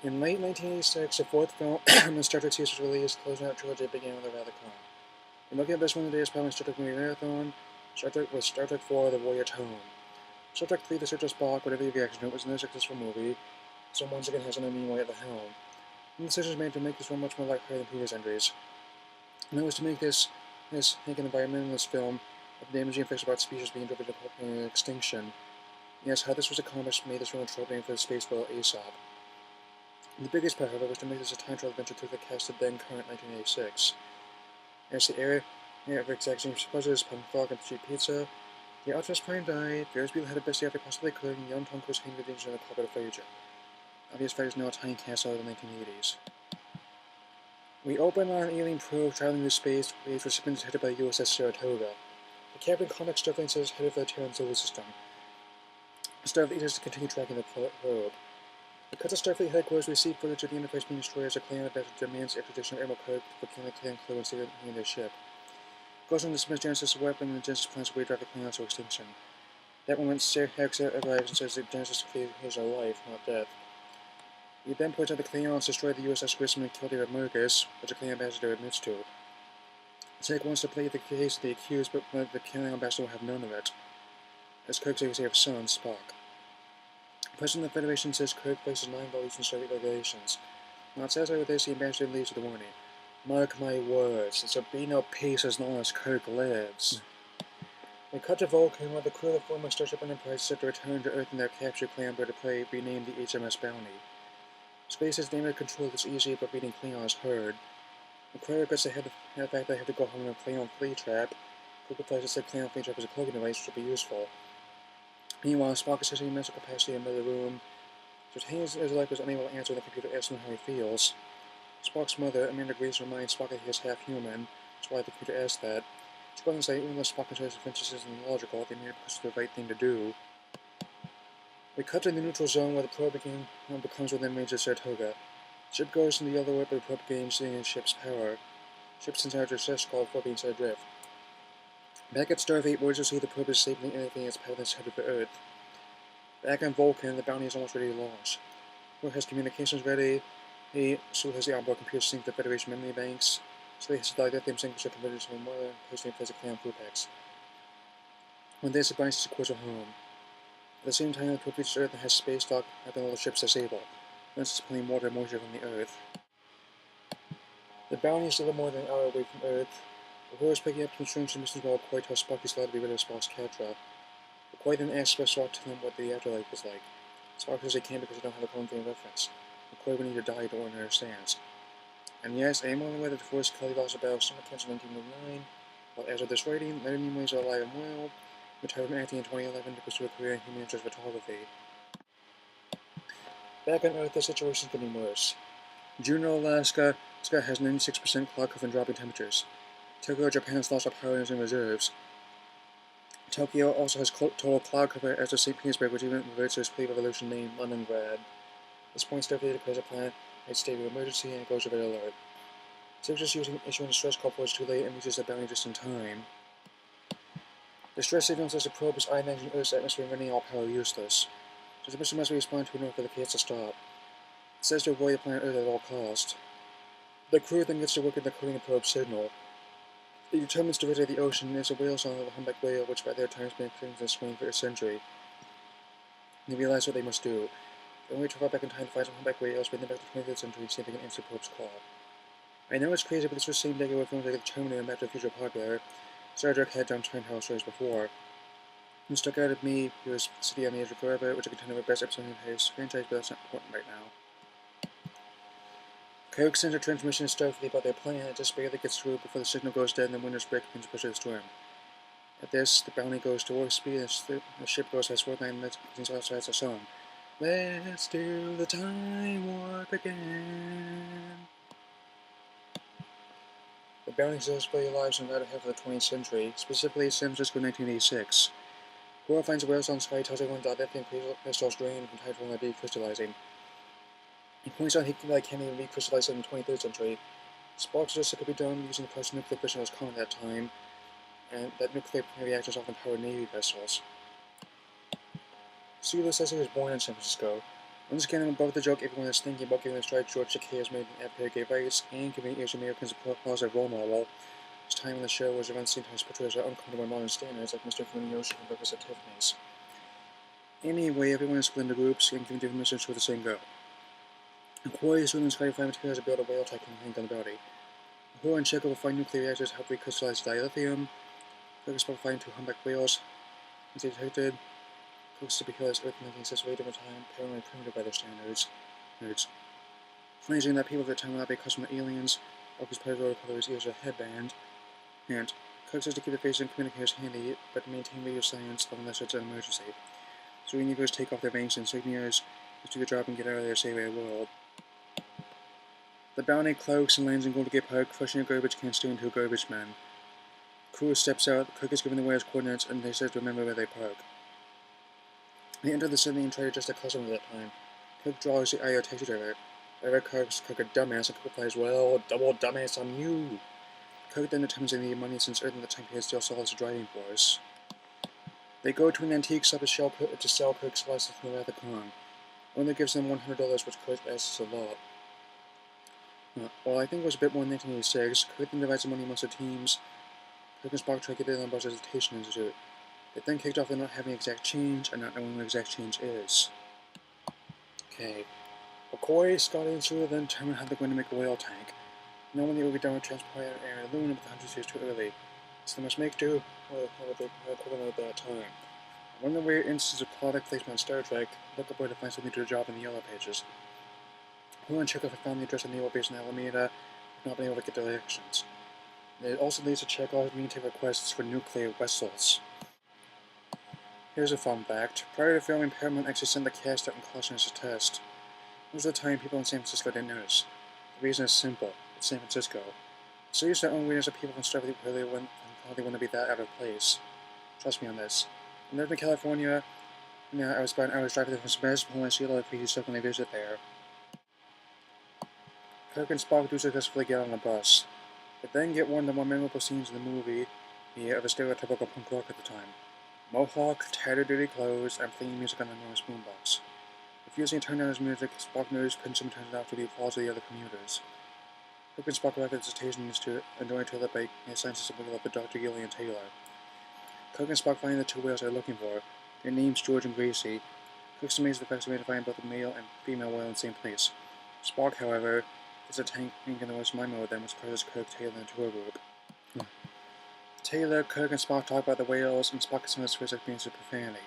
In late 1986, the fourth film in the Star Trek series was released, closing out trilogy began with a rather calm. And looking at this one today is probably Star Trek movie marathon. Star Trek was Star Trek 4: The Voyage Home. Star Trek 3: The Search of Spock, whatever your reaction to it, was another successful movie. So once again has another Nimoy at the helm. And the decision was made to make this one much more lighthearted than previous entries. And that was to make this make an environmentalist film of damaging effects about species being driven to extinction. Yes, how this was accomplished made this film a trope name for the space whale Aesop. The biggest part, however, was to make this a time travel adventure through the cast of then current 1986. As the era of exact same surprises, Punk Frog and Cheap Pizza, the Optimus Prime died, various people had the best day they possibly could, and young Tom Cruise came to the danger of the club at a Voyager. Obvious fact is now a tiny cast out of the 1980s. We open on an alien probe traveling through space, with its recipients headed by the USS Saratoga. The Captain Comic Starfleet says headed for the Terran solar system. Starfleet is to continue tracking the probe. The cut to Starfleet headquarters receive footage of the Enterprise being destroyed as a Klingon ambassador demands extradition of Admiral Kirk for killing the Klingon crew and saving their ship. Goes on to dismiss Genesis' weapon and the Genesis plans to drive the Klingons to extinction. That moment, Sarah arrives and says that Genesis is a life, not death. He then points out the Klingons destroyed the USS Grissom and killed David Mergus, which the Klingon ambassador admits to. Sarek wants to play the case of the accused, but the Klingon ambassador will have none of it, as Kirk says he has a son, Spock. The President of the Federation says Kirk faces 9 volumes in Soviet regulations. Not satisfied with this, the ambassador leaves with a warning. Mark my words, there will be no peace as long as Kirk lives. We cut to Vulcan, where the crew of the former Starship Enterprise is set to return to Earth in their captured Klingon bird of prey, renamed the HMS Bounty. Space is named to control this easy, but beating Klingon is hard. The crew regrets the fact that they have to go home in a Klingon flea trap. Kirk replies that said Klingon flea trap is a cloaking device which will be useful. Meanwhile, Spock is assessing mental capacity in another room. His life was unable to answer when the computer asks him how he feels. Spock's mother, Amanda Greaves, reminds Spock that he is half human. That's why the computer asked that. Spock can say even though Spock considers adventures illogical, they made it because it's the right thing to do. We cut to the neutral zone where the probe becomes within range of Saratoga. The ship goes into the yellow orbit, but the probe gains the ship's power. The ship sends out a distress call before being set adrift. Back at Starfleet, Voyager see the probe is safely anything its path is headed for Earth. Back on Vulcan, the Bounty is almost ready to launch. Kirk has communications ready. So has the onboard computer sync the Federation memory banks. So has the lithium signature converted to more personally physically on Pupex. When this advice is a course of home. At the same time, the probe reaches Earth and has space dock, having all the ships disabled. This is pulling water and moisture from the Earth. The Bounty is still more than an hour away from Earth. The crew is picking up some strange missions while McCoy tells Spock he's glad to be rid of Spock's Catra. McCoy then asks Spock to tell him what the afterlife is like. Spock says he can't because they don't have a common frame of reference. McCoy would need to die to learn understands. And yes, I am on the way that the Force Kelly lost about summer cancer in 1999. While as of this writing, Leonard Nimoy is alive and well, retired from acting in 2011 to pursue a career in human interest photography. Back on Earth, the situation is getting worse. Juneau, Alaska, Scott has 96% cloud cover and dropping temperatures. Tokyo, Japan has lost all power and reserves. Tokyo also has total cloud cover as does St. Petersburg, which even reverts to its pre-revolution name, Leningrad. At this point, Starfleet declares a planet state of emergency and goes to red alert. Services issuing a stress call was too late and reaches the Bounty just in time. The stress signal says the probe is ionizing Earth's atmosphere and rendering all power useless. So the mission must respond to in order for the chaos to stop. It says to avoid the planet Earth at all costs. The crew then gets to work at decoding the probe's signal. It determines to visit the ocean and is a whale song of a humpback whale, which by their time has been experiencing swing for a century. They realize what they must do. They only travel back in time to find some humpback whales, bring them back to the 25th century, see if they can answer the probe's call. I know it's crazy, but this was the same decade where films like The Terminator and Back to the Future were popular. Star Trek had done time travel stories before. What stuck out of me was City on the Edge of Forever, which I contend of the best episode in the franchise, but that's not important right now. Kirk sends a transmission to Starfleet about their plan, and it just barely gets through before the signal goes dead and the winter's break begins to push the storm. At this, the Bounty goes to warp speed and the ship goes past 49 minutes and outside the song. Let's do the time warp again. The Bounty successfully arrives in the latter half of the 20th century, specifically San Francisco 1986. Cora finds a whale on sky, tells everyone that lithium crystals drain from tidal and are decrystallizing. He points out he can't even recrystallize it in the 23rd century. Spock suggests it could be done using the price of nuclear fission that was common at that time, and that nuclear reactors often powered Navy vessels. Sulu says he was born in San Francisco. Once again, above the joke everyone is thinking about giving the strike, George Takei has made an epic gay rights and giving Asian Americans a positive role model. His time in the show was around the same time as portrayals are uncomfortable by modern standards, like Mr. Fumiyoshi from Breakfast at Tiffany's. Anyway, everyone is split into groups and giving different missions with the same goal. McCoy is doing Scotty find materials to build a whale type and gun body. Uhura and Checo will find nuclear reactors to help recrystallize dilithium. Kirk will find 2 humpback whales. As they detected, Kirk's to be killed as Earth making exists way different time, apparently primitive by their standards. Nerds. Finding that people at the time will not be accustomed to aliens, Kirk's pleasure color his ears a headband. And Kirk says to keep the face and communicators handy, but to maintain radio silence unless it's an emergency. So we need to take off their banks and insignias, just do the job and get out of their saving the world. The bounty cloaks and lands in Golden Gate Park, crushing a garbage can stew into a garbage man. Crew steps out, Kirk is given the way's coordinates, and they said to remember where they park. They enter the city and try to adjust the customs at that time. Kirk draws the IO taxi driver. Driver calls Kirk a dumbass, and Kirk replies, well, double dumbass on you. Kirk then determines they need money since Earth in the time period still saw as a driving force. They go to an antique shop to sell Kirk's license from the Wrath of Khan. Owner gives them $100, which Kirk asks a lot. Well, I think it was a bit more in 1986. Kirk then divides the money amongst the teams. Kirk and Spock try to get in on Buzz Hesitation Institute. They then kicked off for not having exact change and not knowing what exact change is. Okay. McCoy, Scotty, and Sulu then determine how they're going to make a whale tank. Normally it would be done with transporting air and aluminum, but the 100 years too early. So they must make do with the equivalent at that time. One of the rare instances of product placement on Star Trek, look up where to find something to do a job in the Yellow Pages. Who and Chekhov have found the address of the naval base in Alameda, but not been able to get directions. It also leads to Chekhov needing to take requests for nuclear vessels. Here's a fun fact. Prior to filming, Paramount actually sent the cast out in caution as a test. Most of the time, people in San Francisco didn't notice. The reason is simple. It's San Francisco. So used to own awareness of people from Starfleet where they wouldn't be that out of place. Trust me on this. I lived in California, and I was about an hour's drive from Sebastopol and see a lot of crazy stuff when I visit there. Kirk and Spock do successfully get on a bus, but then get one of the more memorable scenes in the movie of a stereotypical punk rock at the time. Mohawk, tattered dirty clothes, and playing music on an enormous boombox. Refusing to turn down his music, Spock notices Princeton turns out to be applause of the other commuters. Kirk and Spock arrive at the Station Institute and join a toilet break and scientists to look up Dr. Gillian Taylor. Kirk and Spock find the 2 whales they're looking for. Their names George and Gracie. Kirk's amazed at the fact they managed to find both the male and female whale in the same place. Spock, however, is a tank and the most mimo with them, which causes Kirk, Taylor, and tour group. Taylor, Kirk, and Spock talk about the whales, and Spock is some of his first experience with profanity.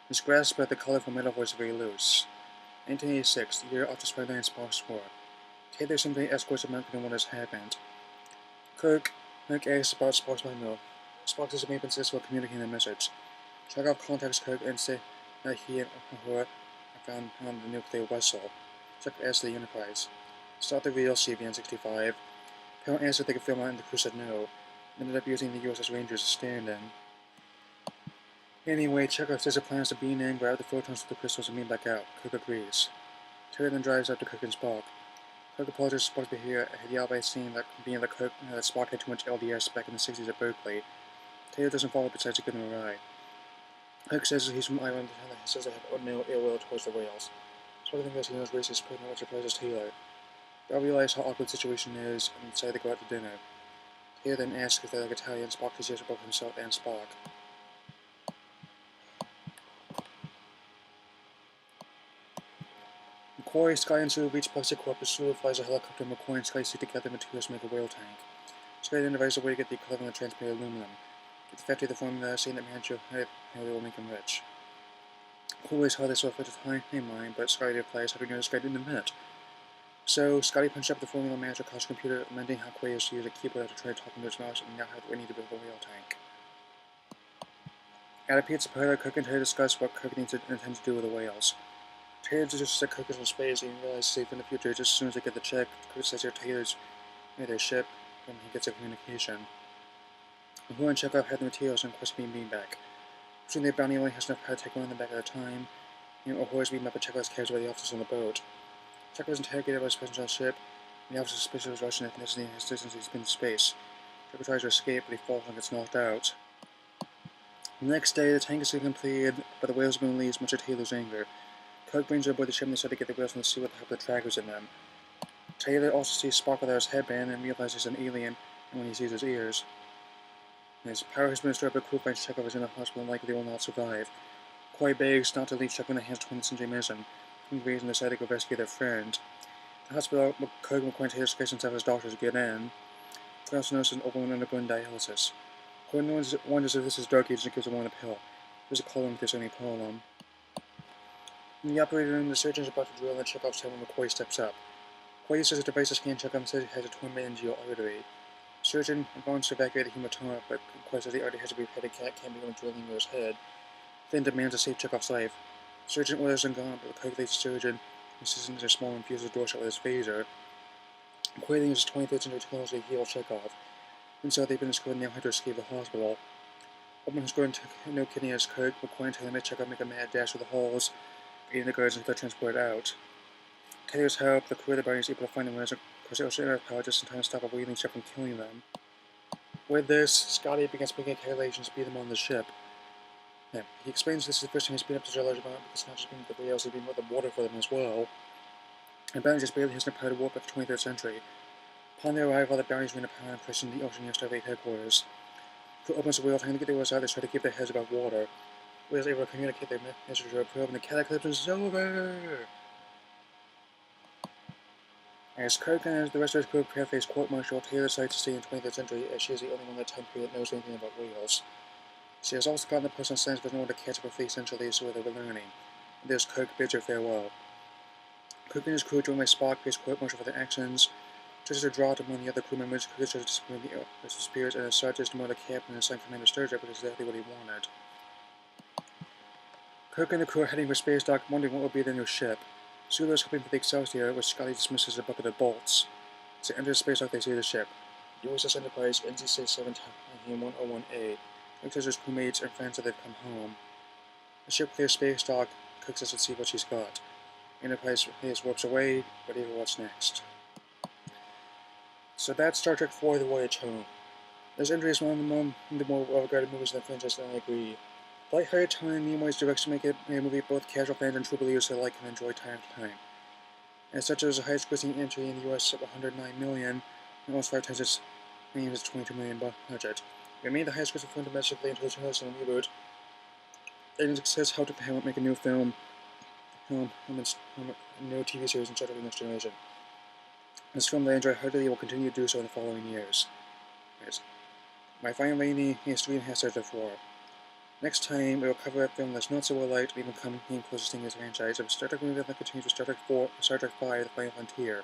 His grasp at the colorful metal voice is very loose. 1986, the year after Spider-Man and Spock's war. Taylor simply escorts a man in one of his hairband. Kirk asks about Spock's mimo. Spock is made successful communicating the message. Chekhov contacts Kirk and says that he and Uhura have found the nuclear vessel. Chekhov asks the Enterprise. Start the real CVN-65. Paramount asked if they could film on it, and the crew said no. They ended up using the USS Ranger as a stand-in. Anyway, Chekhov says the plan is to beam in, grab the photons with the crystals, and beam back out. Kirk agrees. Terry then drives up to Kirk and Spock. Kirk apologizes for Spock's behavior and yelled by saying that that Spock had too much LDS back in the 60s at Berkeley. Taylor doesn't follow besides to give him a ride. Kirk says he's from Ireland and he says they have no ill will towards the whales. Spock thinks he knows racist pregnant, which surprises Taylor. They all realize how awkward the situation is and decide to go out to dinner. Taylor then asks if they like Italian. Spock says yes for both himself and Spock. McCoy, Sky, and Sulu reach Plastic Corp. Sulu flies a helicopter, and McCoy and Sky stick together materials to make a whale tank. Sky then devises a way to get the equivalent of transparent aluminum. Get the factory the formula, saying that manager how they will make him rich. McCoy is how this will affect his timeline, but Sky replies how to know Sky didn't admit. So, Scotty punched up the formula manager cost computer, amending how Quay is to use a keyboard to try to talk into his mouse, and now how we need to build a whale tank. At a pizza parlor, Kirk and Taylor discuss what Kirk intends to do with the whales. Taylor suggests that Kirk is in space and realizes safe in the future just as soon as they get the check. Kirk says Taylor's near their ship when he gets a communication. Uhura and Chekhov have the materials and quest being back. Between their bounty only has enough power to take one in the back at a time, and Uhura's beaten up and Chekhov's carried by the officers on the boat. Chekhov is interrogated by his presence on the ship, and the officer suspicious of Russian ethnicity and his distance he's been in space. Chekhov tries to escape, but he falls and gets knocked out. The next day, the tank is completed, but the whales have been released, much to Taylor's anger. Kirk brings aboard the ship and they start to get the wheels on the sea with the help of the trackers in them. Taylor also sees Spock without his headband and realizes he's an alien, and when he sees his ears. His power has been destroyed, but crew finds Chekhov is in the hospital and likely they will not survive. Koi begs not to leave Chekhov in the hands of 20th century medicine, and agrees and decide to go rescue their friend. The hospital, Kirk and McCoy and Taylor discuss himself as doctors get in. Koi also notices an old woman undergoing dialysis. Koi wonders if this is Dark Age and gives the woman a pill. There's a call in if there's any problem. In the operating room, the surgeon is about to drill in Chekhov's head when McCoy steps up. Koi uses a device to scan Chekhov and says he has a torn meningeal artery. The surgeon wants to evacuate the hematoma, but McCoy says the artery has to be repaired and can't be going drilling into his head. Finn demands to save Chekhov's life. The surgeon orders him gone, but Kirk leaves the surgeon and sits into a small and fuses the door shut with his phaser. McCoy uses 23rd century technology to heal Chekhov. And so they've been discovered and now have to escape the hospital. Open has grown no kidney as Kirk, McCoy and Taylor Chekhov make a mad dash through the halls, beating the guards until they're transported out. Taylor's help, the crew of the Bounty is able to find them and across the ocean earth power just in time to stop a whaling ship from killing them. With this, Scotty begins speaking calculations to beat them on the ship. Now, he explains this is the first time he's been up to such a large amount because not just being with the whales, he's been with the water for them as well. And Bounty just barely has enough power to warp up to the 23rd century. Upon their arrival, the Bounties ran upon and crashed into the ocean near Starbase headquarters. The crew opens the wheel, trying to get the whales out, they try to keep their heads above water. The whales are able to communicate their message to a probe, and the cataclysm is over! As Kirk and the rest of his crew prepare for his court-martial, Taylor decides to stay in the 23rd century as she is the only one in that time period that knows anything about whales. She has also gotten the personal science but no one to catch up with the essentially so they were learning. And there's Kirk bids her farewell. Kirk and his crew, joined by Spock, pays court-martial for their actions. Judges are drawn to among the other crew members. Kirk tries to discipline the spirits, and as such is to more the captain and assign Commander Sturgis, which is exactly what he wanted. Kirk and the crew are heading for space dock, wondering what will be their new ship. Sulu is hoping for the Excelsior, which Scotty dismisses as a bucket of bolts. As they enter the space dock, they see the ship. USS Enterprise, NZ-67 101A. Kirk says his crewmates and friends that they've come home. The ship clears space dock. Kirk says let's see what she's got. Enterprise warps away, ready for what's next. So that's Star Trek IV: The Voyage Home. This entry is one of the more well-regarded movies in the franchise, and I agree. The light-hearted tone and Nimoy's direction make it a movie both casual fans and true believers alike can enjoy time to time. As such, it was the highest grossing entry in the US at $109 million, and almost 5 times its name's $22 million budget. It remained the highest grossing film domestically until the 2000 reboot, and it says how to make a new film, a new TV series in Star Trek: The Next Generation. This film that I enjoy heartily will continue to do so in the following years. My final rating is 3.5 stars out of 4. Next time, we will cover a film that's not so well liked, even coming closest thing to this franchise, of a Star Trek movie that continues with Star Trek V: The Final Frontier.